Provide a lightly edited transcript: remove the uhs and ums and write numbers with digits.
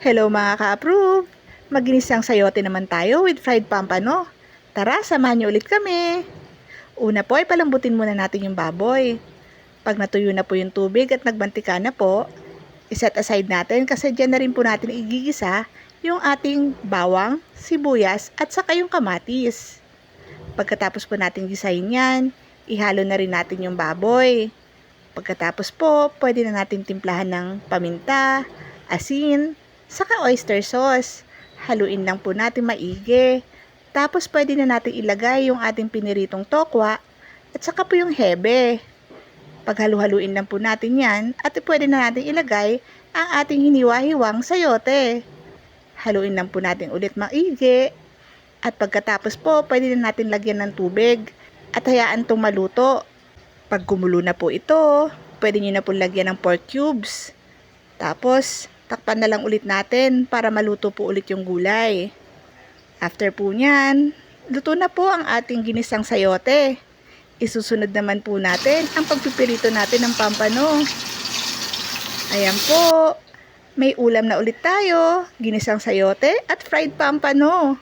Hello mga ka-approve! Maginisang sayote naman tayo with fried pampano. Tara, samahan niyo ulit kami. Una po ay palambutin muna natin yung baboy. Pag natuyo na po yung tubig at nagmantika na po, iset aside natin kasi dyan na rin po natin igigisa yung ating bawang, sibuyas at saka yung kamatis. Pagkatapos po natin gisahin yan, ihalo na rin natin yung baboy. Pagkatapos po, pwede na natin timplahan ng paminta, asin, saka oyster sauce. Haluin lang po natin maigi. Tapos pwede na natin ilagay yung ating piniritong tokwa at saka po yung hebe. Paghalu-haluin lang po natin yan at pwede na natin ilagay ang ating hiniwa-hiwang sayote. Haluin lang po natin ulit maigi. At pagkatapos po, pwede na natin lagyan ng tubig at hayaan itong maluto. Pag kumulo na po ito, pwede nyo na po lagyan ng pork cubes. Tapos, takpan na lang ulit natin para maluto po ulit yung gulay. After po nyan, luto na po ang ating ginisang sayote. Isusunod naman po natin ang pagpipirito natin ng pampano. Ayan po, may ulam na ulit tayo, ginisang sayote at fried pampano.